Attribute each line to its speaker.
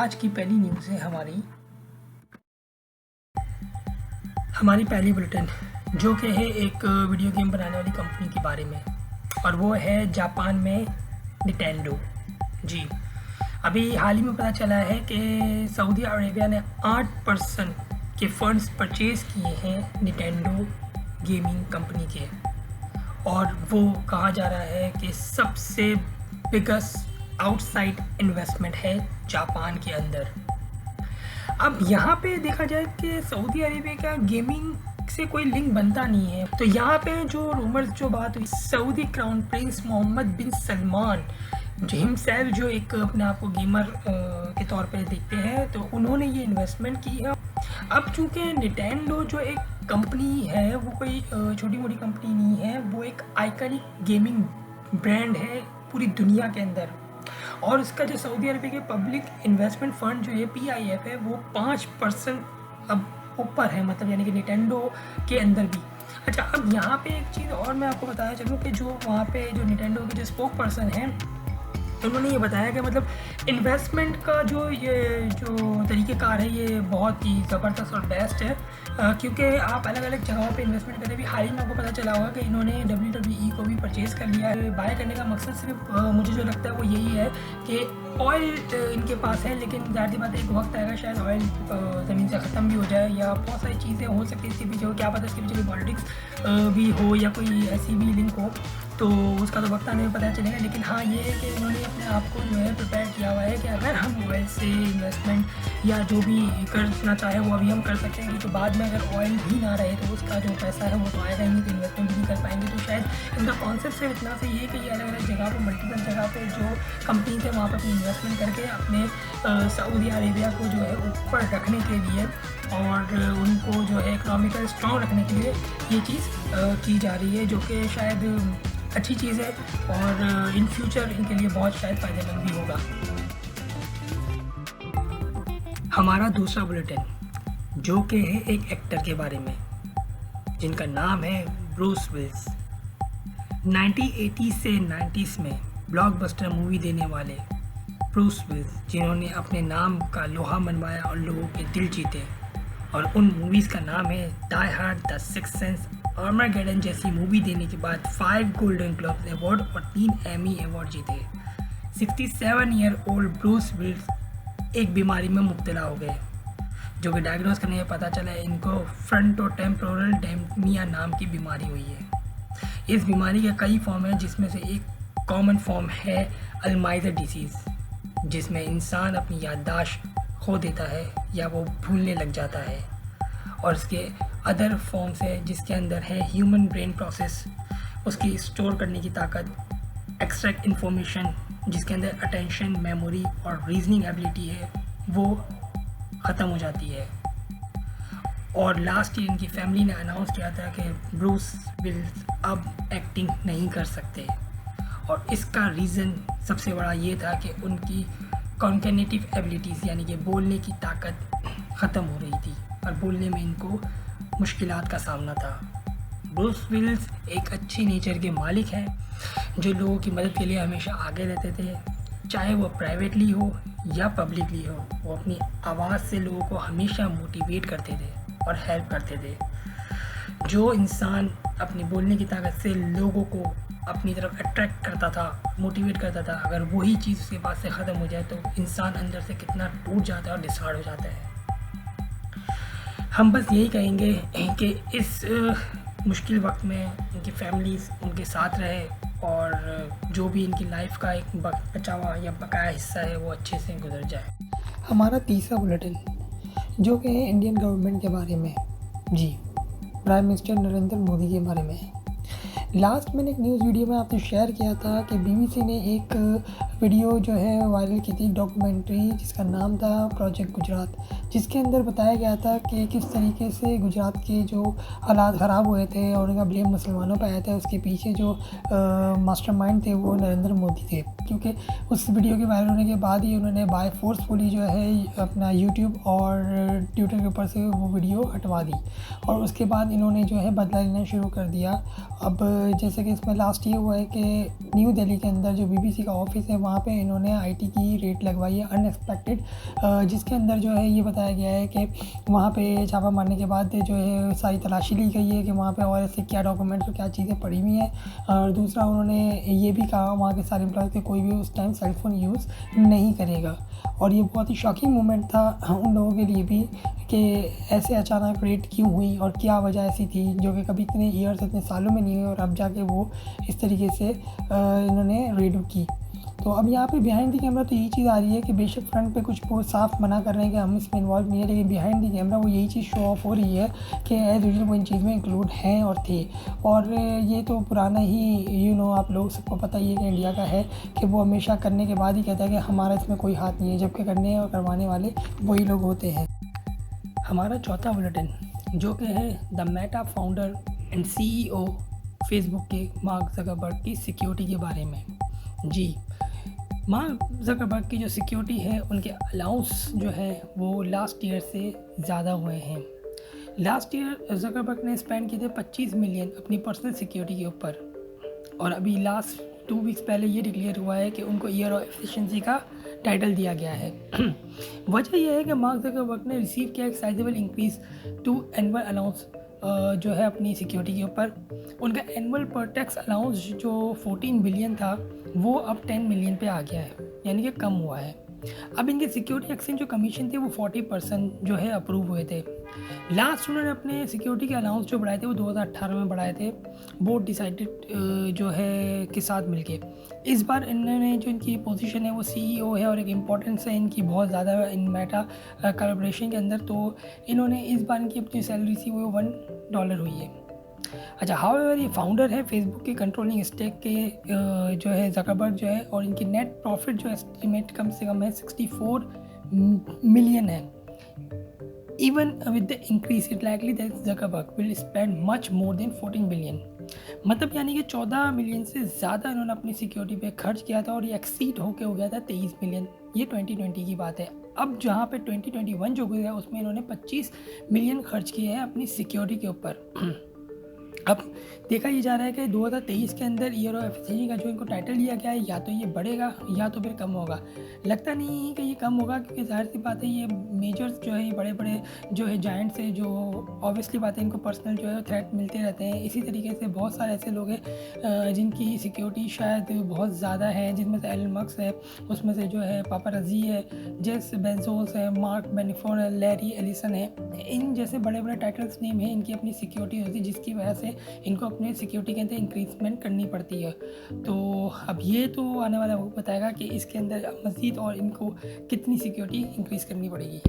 Speaker 1: आज की पहली न्यूज़ है हमारी पहली बुलेटिन, जो कि है एक वीडियो गेम बनाने वाली कंपनी के बारे में, और वो है जापान में निटेंडो। जी, अभी हाल ही में पता चला है कि सऊदी अरेबिया ने 8% के फंड्स परचेज़ किए हैं निटेंडो गेमिंग कंपनी के, और वो कहा जा रहा है कि सबसे बिगेस्ट आउटसाइड इन्वेस्टमेंट है जापान के अंदर। अब यहाँ पे देखा जाए कि सऊदी अरेबिया का गेमिंग से कोई लिंक बनता नहीं है, तो यहाँ पे जो रूमर्स जो बात हुई, सऊदी क्राउन प्रिंस मोहम्मद बिन सलमान जो हिमसेल्फ जो एक अपने आप को गेमर के तौर पे देखते हैं, तो उन्होंने ये इन्वेस्टमेंट की है। अब चूँकि निटेंडो जो एक कंपनी है वो कोई छोटी मोटी कंपनी नहीं है, वो एक आइकनिक गेमिंग ब्रांड है पूरी दुनिया के अंदर, और उसका जो सऊदी अरबिया के पब्लिक इन्वेस्टमेंट फ़ंड जो है PIF है, वो 5% अब ऊपर है, मतलब यानी कि निटेंडो के अंदर भी। अच्छा, अब यहाँ पे एक चीज़ और मैं आपको बताया चलूँ कि जो वहाँ पे जो निटेंडो के जो स्पोक पर्सन हैं, उन्होंने ये बताया कि मतलब इन्वेस्टमेंट का जो ये जो तरीक़ेकार है ये बहुत ही ज़बरदस्त और बेस्ट है, क्योंकि आप अलग अलग जगहों पे इन्वेस्टमेंट करें। भी हाल ही में आपको पता चला होगा कि इन्होंने WWE को भी परचेज़ कर लिया है। बाय करने का मकसद सिर्फ मुझे जो लगता है वो यही है कि ऑयल इनके पास है, लेकिन ज़ाहिर सी बात है एक वक्त आएगा शायद ऑयल ज़मीन से ख़त्म भी हो जाए, या बहुत सारी चीज़ें हो सकती है इसके पीछे हो, क्या पता इसके पीछे पॉलिटिक्स भी हो या कोई ऐसी भी लिंक हो, तो उसका तो वक्त आने में पता चलेगा। लेकिन हाँ, ये है कि इन्होंने अपने आप को जो है प्रिपेयर किया हुआ है कि अगर हम ऑयल से इन्वेस्टमेंट या जो भी करना चाहे वो अभी हम कर सकते हैं, क्योंकि बाद में अगर ऑयल भी ना रहे तो उसका जो पैसा है वो तो आएगा ही नहीं, तो इन्वेस्टमेंट भी नहीं कर पाएंगे। तो शायद इनका कॉन्सेप्ट सिर्फ इतना से ये है कि ये अलग अलग जगह पर मल्टीपल जगह पर जो कंपनीज है वहाँ पर अपनी इन्वेस्टमेंट करके अपने सऊदी अरेबिया को जो है ऊपर रखने के लिए और उनको जो है इकोनॉमिकल स्ट्रॉन्ग रखने के लिए ये चीज़ की जा रही है, जो कि शायद अच्छी चीज़ है और इन फ्यूचर इनके लिए बहुत शायद फ़ायदेमंद भी होगा। हमारा दूसरा बुलेटिन, जो कि है एक एक्टर के बारे में जिनका नाम है ब्रूस विल्स। 1980 से 90s में ब्लॉकबस्टर मूवी देने वाले ब्रूस विल्स, जिन्होंने अपने नाम का लोहा मनवाया और लोगों के दिल जीते, और उन मूवीज़ का नाम है Die Hard, the Sixth Sense, Armageddon जैसी मूवी देने के बाद 5 गोल्डन ग्लोब अवार्ड और 3 एमी अवार्ड जीते। 67 ईयर ओल्ड ब्रूस विल्स एक बीमारी में मुब्तला हो गए, जो कि डायग्नोस करने में पता चला है इनको फ्रंटोटेम्पोरल डेमेनिया नाम की बीमारी हुई है। इस बीमारी के कई फॉर्म हैं, जिसमें से एक कॉमन फॉर्म है अल्जाइमर डिसीज़, जिसमें इंसान अपनी याददाश्त खो देता है या वो भूलने लग जाता है, और इसके अदर फॉर्म्स है जिसके अंदर है ह्यूमन ब्रेन प्रोसेस, उसकी स्टोर करने की ताकत, एक्सट्रैक्ट इन्फॉर्मेशन जिसके अंदर अटेंशन, मेमोरी और रीजनिंग एबिलिटी है वो ख़त्म हो जाती है। और लास्ट ईयर इनकी फैमिली ने अनाउंस किया था कि ब्रूस विल्स अब एक्टिंग नहीं कर सकते, और इसका रीज़न सबसे बड़ा ये था कि उनकी कॉग्निटिव एबिलिटीज़ यानी कि बोलने की ताकत ख़त्म हो रही थी और बोलने में इनको मुश्किलात का सामना था। ब्रूस विल्स एक अच्छी नेचर के मालिक हैं, जो लोगों की मदद के लिए हमेशा आगे रहते थे, चाहे वो प्राइवेटली हो या पब्लिकली हो। वो अपनी आवाज़ से लोगों को हमेशा मोटिवेट करते थे और हेल्प करते थे। जो इंसान अपनी बोलने की ताकत से लोगों को अपनी तरफ अट्रैक्ट करता था, मोटिवेट करता था, अगर वही चीज़ उसके पास से ख़त्म हो जाए तो इंसान अंदर से कितना टूट जाता है और डिसहार्ड हो जाता है। हम बस यही कहेंगे कि इस मुश्किल वक्त में उनकी फैमिलीज़ उनके साथ रहे, और जो भी इनकी लाइफ का एक बचा हुआ या बकाया हिस्सा है वो अच्छे से गुजर जाए। हमारा तीसरा बुलेटिन, जो कि है इंडियन गवर्नमेंट के बारे में। जी, प्राइम मिनिस्टर नरेंद्र मोदी के बारे में। लास्ट मैंने एक न्यूज़ वीडियो में आपसे शेयर किया था कि BBC ने एक वीडियो जो है वायरल की थी, डॉक्यूमेंट्री, जिसका नाम था प्रोजेक्ट गुजरात, जिसके अंदर बताया गया था कि किस तरीके से गुजरात के जो हालात ख़राब हुए थे और उनका ब्लेम मुसलमानों पर आया था। उसके पीछे जो मास्टरमाइंड थे वो नरेंद्र मोदी थे, क्योंकि उस वीडियो के वायरल होने के बाद ही उन्होंने बाय फोर्सफुली जो है अपना यूट्यूब और ट्विटर के ऊपर से वो वीडियो हटवा दी, और उसके बाद इन्होंने जो है बदला लेना शुरू कर दिया। अब
Speaker 2: जैसे कि इसमें लास्ट ये हुआ है कि न्यू दिल्ली के अंदर जो बीबीसी का ऑफिस है वहाँ पे इन्होंने आईटी की रेड लगवाई है अनएक्सपेक्टेड, जिसके अंदर जो है ये बताया गया है कि वहाँ पे छापा मारने के बाद जो है सारी तलाशी ली गई है कि वहाँ पे और ऐसे क्या डॉक्यूमेंट्स और क्या चीज़ें पड़ी हुई हैं। और दूसरा उन्होंने ये भी कहा वहाँ के सारे एम्प्लॉयज़ के कोई भी उस टाइम सेलफ़ोन यूज़ नहीं करेगा। और ये बहुत ही शॉकिंग मोमेंट था उन लोगों के लिए भी कि ऐसे अचानक रेड क्यों हुई और क्या वजह ऐसी थी जो कि कभी इतने ईयर्स इतने सालों में नहीं हुई और अब जाके वो इस तरीके से इन्होंने रेड की। तो अब यहाँ पे बिहाइंड द कैमरा तो यही चीज़ आ रही है कि बेशक फ्रंट पे कुछ वो साफ मना कर रहे हैं कि हम इसमें इन्वॉल्व नहीं है, लेकिन बिहाइंड द कैमरा वो यही चीज़ शो ऑफ हो रही है कि एज यूजुअल वो इन चीज़ में इंक्लूड हैं और थे। और ये तो पुराना ही आप लोग सबको पता ही है कि इंडिया का है कि वो हमेशा करने के बाद ही कहता है कि हमारा इसमें कोई हाथ नहीं है, जबकि करने और करवाने वाले वही लोग होते हैं।
Speaker 1: हमारा चौथा बुलेटिन जो कि है the Meta founder and CEO Facebook के मार्क ज़करबर्ग की सिक्योरिटी के बारे में। जी, मार्क ज़करबर्ग की जो सिक्योरिटी है उनके अलाउंस जो है वो लास्ट ईयर से ज़्यादा हुए हैं। लास्ट ईयर ज़करबर्ग ने स्पेंड किए थे 25 मिलियन अपनी पर्सनल सिक्योरिटी के ऊपर, और अभी लास्ट 2 वीक्स पहले ये डिक्लेयर हुआ है कि उनको ईयर ऑफ एफिशिएंसी का टाइटल दिया गया है। वजह यह है कि मार्क ज़करबर्ग ने रिसीव किया एक sizeable increase to annual allowance जो है अपनी सिक्योरिटी के ऊपर। उनका एनुअल पर टैक्स अलाउंस जो 14 बिलियन था वो अब 10 मिलियन पे आ गया है, यानी कि कम हुआ है। अब इनके सिक्योरिटी एक्सचेंज जो कमीशन थे वो 40% जो है अप्रूव हुए थे। लास्ट उन्होंने अपने सिक्योरिटी के अलाउंस जो बढ़ाए थे वो 2018 में बढ़ाए थे, बोर्ड डिसाइडेड जो है के साथ मिलके। इस बार इन्होंने जो इनकी पोजीशन है वो सीईओ है और एक इम्पोर्टेंस है इनकी बहुत ज़्यादा इन मेटा कोलैबोरेशन के अंदर, तो इन्होंने इस बार इनकी अपनी सैलरी थी वो $1 हुई है। अच्छा, हाउएवर ये फाउंडर है फेसबुक के कंट्रोलिंग स्टेक के जो है ज़करबर्ग जो है, और इनकी नेट प्रॉफिट जो एस्टिमेट कम से कम है 64 मिलियन है। Even with the increase, it likely that Zuckerberg will spend much more than 14 billion. मतलब यानी कि 14 मिलियन से ज़्यादा इन्होंने अपनी सिक्योरिटी पे खर्च किया था और ये एक्सीड होके हो गया था 23 मिलियन। ये 2020 की बात है। अब जहाँ पे 2021 जो गुजरा उसमें इन्होंने 25 मिलियन खर्च किए हैं अपनी सिक्योरिटी के ऊपर। अब देखा ये जा रहा है कि 2023 के अंदर ईयर ऑफ एफिशिएंसी का जो इनको टाइटल दिया गया है या तो ये बढ़ेगा या तो फिर कम होगा। लगता नहीं है कि ये कम होगा, क्योंकि ज़ाहिर सी बात है ये मेजर्स जो है ये बड़े बड़े जो है जायंट्स हैं, जो ऑब्वियसली बात है इनको पर्सनल जो है थ्रेट मिलते रहते हैं। इसी तरीके से बहुत सारे ऐसे लोग हैं जिनकी सिक्योरिटी शायद बहुत ज़्यादा है, जिनमें से एलन मस्क है, उसमें से जो है पापाराजी है, जेफ बेजोस है, मार्क बेनिफोर है, लैरी एलिसन है। इन जैसे बड़े बड़े टाइटल्स नेम है, इनकी अपनी सिक्योरिटी होती है जिसकी वजह से इनको अपने सिक्योरिटी के अंदर इंक्रीजमेंट करनी पड़ती है। तो अब ये तो आने वाला वक्त बताएगा कि इसके अंदर मज़ीद और इनको कितनी सिक्योरिटी इंक्रीज़ करनी पड़ेगी।